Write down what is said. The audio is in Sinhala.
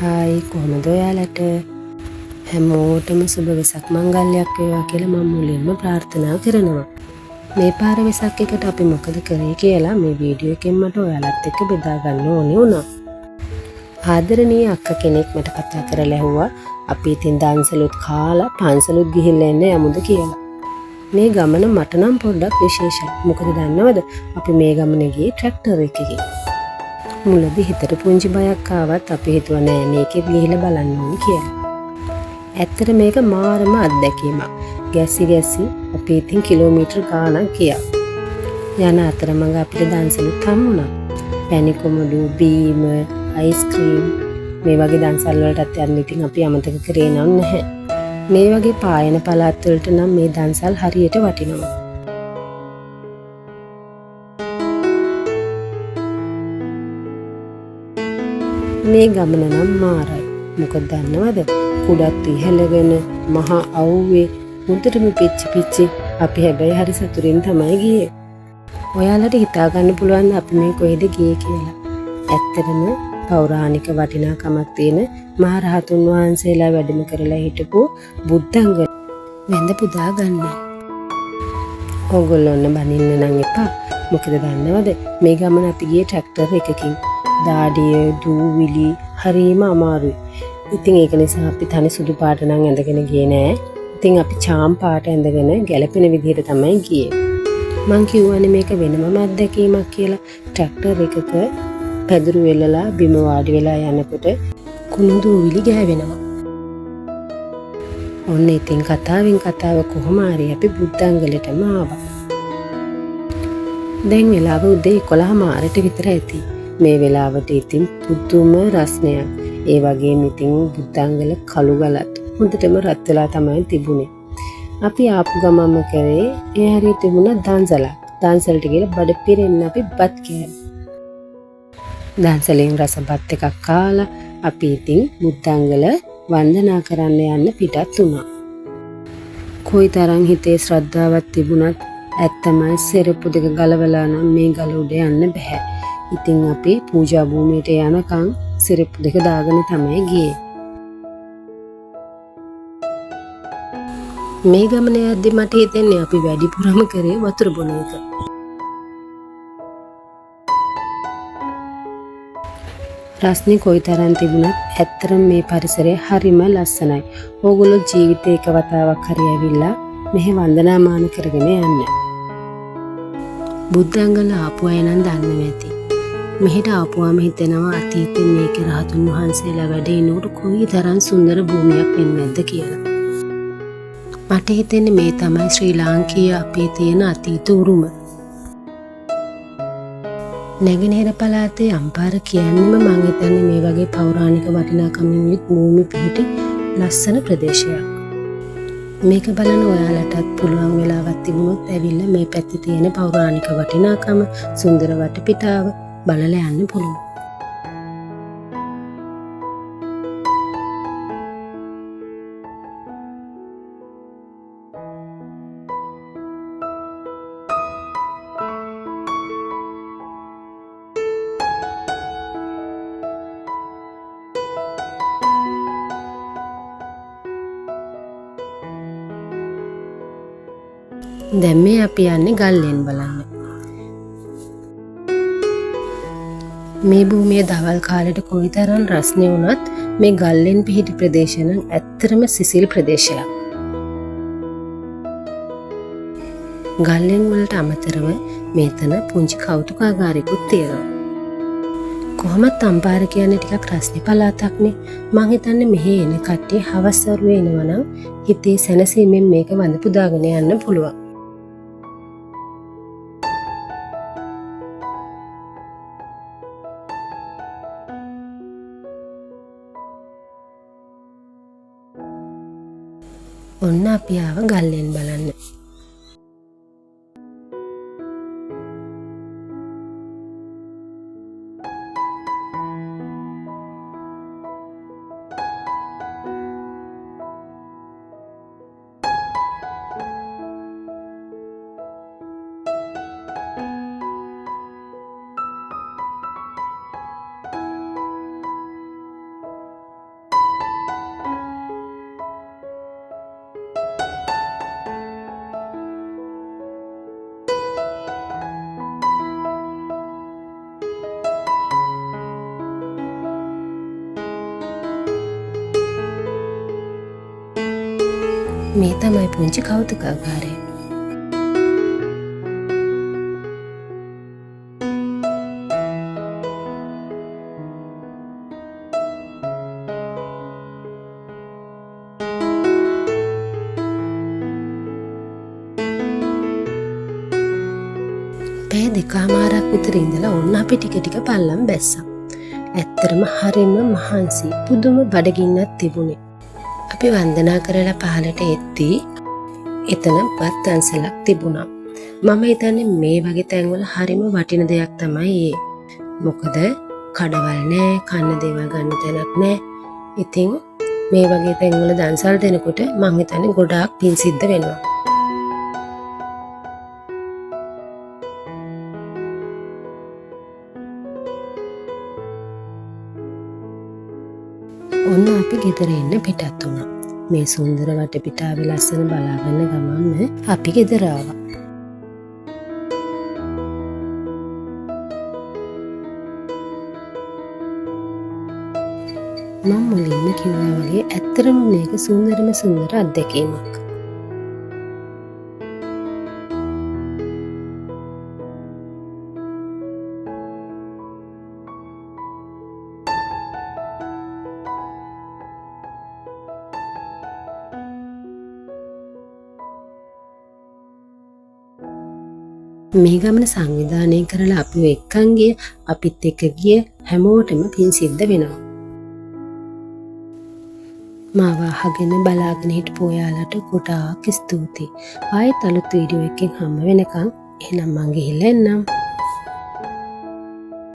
හායි කොහොමද ඔයාලට හැමෝටම සුබ වෙසක් මංගල්‍යයක් වේවා කියලා මම මුලින්ම ප්‍රාර්ථනා කරනවා. මේ පාර වෙසක් එකට අපි මොකද කරේ කියලා මේ වීඩියෝ එකෙන් මට ඔයාලත් එක්ක බෙදා ගන්න ඕනේ වුණා. ආදරණීය අක්ක කෙනෙක් මට කතා කරලා ඇහුවා අපි ඉතින් දන්සලුත් කාලා පන්සලුත් ගිහිල්ලා එන්න යමුද කියලා. මේ ගමන මට නම් පොඩ්ඩක් විශේෂයි. මොකද දන්නවද? අපි මේ ගමනේ ගියේ ට්‍රැක්ටර් එකකින්. මුලදී හිතට පුංචි බයක් ආවත් අපි හිතුවා නෑ මේකෙත් ගිහිල්ලා බලන්න ඕනේ කියලා. ඇත්තට මේක මාරම අත්දැකීමක්. ගැසි අපි ඉතින් කිලෝමීටර් ගාණක් ගියා. යන අතරමඟ අපිට දන්සලුත් හම්බුණා. පැණි කොමඩු, බීම, අයිස්ක්‍රීම් මේ වගේ දන්සල් වලටත් යන්න ඉතින් අපි අමතක කරේ නම් නැහැ. මේ වගේ පායන පළාත් වලට නම් මේ දන්සල් හරියට වටිනවා. මේ ගමන නම් මාරයි. මොකද දන්නවද? කුඩත් ඉහළගෙන මහා අවුවේ මුදටම පිච්චි අපි හැබැයි හරි සතුටින් තමයි ගියේ. ඔයාලට හිතා ගන්න පුළුවන් අපි මේ කොහෙද ගියේ කියලා. ඇත්තටම පෞරාණික වටිනාකමක් තියෙන මහා රහතුන් වහන්සේලා වැඩම කරලා හිටපු බුද්ධංග වැඳ පුදා ගන්න. ඕගොල්ලොන්න බනින්න නම් එපා. මොකද දන්නවද? මේ ගමන අපි ගියේ ට්‍රැක්ටර් එකකින්. දාඩිය දූවිලි හරිම අමාරුයි. ඉතින් ඒක නිසා අපි තනි සුදු පාට නම් ඇඳගෙන ගියේ නෑ. ඉතින් අපි චාම් පාට ඇඳගෙන ගැලපෙන විදිහට තමයි ගියේ. මං කිව්වනේ මේක වෙනමම අත්දැකීමක් කියලා. ට්‍රැක්ටර් එකක පැදුරු වෙලලා බිම වාඩි වෙලා යනකොට කුණු දූවිලි ගෑවෙනවා. ඔන්න ඉතින් කතාව කොහොම හරි අපි බුද්ධංගලෙටම ආවා. දැන් වෙලාව උදේ 11:00 විතර ඇති. මේ වෙලාවට ඉතින් පුදුම රස්නයක්. ඒ වගේම ඉතින් බුද්ධංගල කළු ගලත් හොඳටම රත් වෙලා තමයි තිබුණේ. අපි ආපු ගමම කරේ ඒ හරිය තිබුණ දන්සලක්. දන්සලට ගිහලා බඩ පිරෙන්න අපි බත් කෑවා. දන්සලෙන් රස බත් එකක් කාලා අපි ඉතින් බුද්ධංගල වන්දනා කරන්න යන්න පිටත් වුණා. කොයිතරම් හිතේ ශ්‍රද්ධාවක් තිබුණත් ඇත්තමයි සෙරප්පු දෙක ගලවලා නම් මේ ගල උඩ යන්න බෑ. ඉතින් අපි පූජා භූමියට යනකම් සිරප්පු දෙක දාගෙන තමයි ගියේ. මේ ගමන යද්දි මට හිතෙන්නේ අපි වැඩිපුරම කරේ වතුර බොන එක. රස්නේ කොයිතරම් තිබුණත් ඇත්තටම මේ පරිසරය හරිම ලස්සනයි. ඕගොල්ලෝ ජීවිතේ එක වතාවක් හරි ඇවිල්ලා මෙහෙ වන්දනාමාන කරගෙන යන්න. බුද්ධංගල ආපු අය නම් දන්නව ඇති. මෙහෙට ආපුවාම හිතෙනවා අතීතයේ මේක රහතුන් වහන්සේලා වැඩ ඉනකොට කොයි තරම් සුන්දර භූමියක් වෙන්නේද කියලා. මට හිතෙන්නේ මේ තමයි ශ්‍රී ලාංකීය අපේ තියෙන අතීත උරුම. නැගෙනහිර පළාතේ අම්පාර කියන්නේම මං හිතන්නේ මේ වගේ පෞරාණික වටිනාකමින් යුත් භූමි පිහිටි ලස්සන ප්‍රදේශයක්. මේක බලන ඔයාලටත් පුළුවන් වෙලාවක් තිබුණොත් ඇවිල්ලා මේ පැත්තේ තියෙන පෞරාණික වටිනාකම සුන්දර වටපිටාව බලලා යන්න පුළුවන්. දැන් මේ අපි යන්නේ ගල්ලෙන් බලන්න. මේ භූමිය දවල් කාලෙට කොයිතරම් රස්නේ වුණත් මේ ගල්ලෙන් පිහිටි ප්‍රදේශය නම් ඇත්තටම සිසිල් ප්‍රදේශයක්. ගල්ලෙන් වලට අමතරව මේතන පුංචි කෞතුකාගාරයකුත් තියෙනවා. කොහොමත් අම්පාර කියන්නේ ටිකක් රස්නේ පළාතක්නේ. මං හිතන්නේ මෙහෙ එන කට්ටිය හවස් වරුවේ එනවා නම් හිතේ සැනසීමෙන් මේක වඳ පුදාගෙන යන්න පුළුවන්. ඔන්න අපි ආව ගල්ලෙන් බලන්න. මේ තමයි පුංචි කෞතුකාගාරය. පැය දෙකමාරක් විතර ඉඳලා ඔන්න අපි ටික ටික පල්ලම් බැස්සා. ඇත්තටම හරිම මහන්සි, පුදුම බඩගින්නක් තිබුණේ. අපි වන්දනා කරලා පහලට එද්දී එතන බත් අන්සලක් තිබුණා. මම හිතන්නේ මේ වගේ තැන්වල හරිම වටින දෙයක් තමයි ඒ. මොකද කඩවල් නෑ, කන්න දේවල් ගන්න තැනක් නෑ. ඉතින් මේ වගේ තැන්වල දන්සල් දෙනකොට මං හිතන්නේ ගොඩාක් පින් සිද්ධ වෙනවා. ඔන්න අපි ගෙදර එන්න පිටත් වුණා. මේ සුන්දර වටපිටාවේ ලස්සන බලාගන්න ගමන්ම අපි ගෙදර ආවා. මම මුලින්ම කිව්වා වගේ ඇත්තටම මේක සුන්දරම සුන්දර අත්දැකීමක්. මේ ගමන සංවිධානය කරලා අපිව එක්කන් ගිය, අපිත් එක්ක ගිය හැමෝටම පින් සිද්ධ වෙනවා. මාව අහගෙන බලාගෙන හිටපු ඔයාලට ගොඩාක් ස්තුතියි. ආයෙත් අලුත් වීඩියෝ එකකින් හම්බ වෙනකන් එහෙනම් මං ගිහිල්ලා එන්නම්.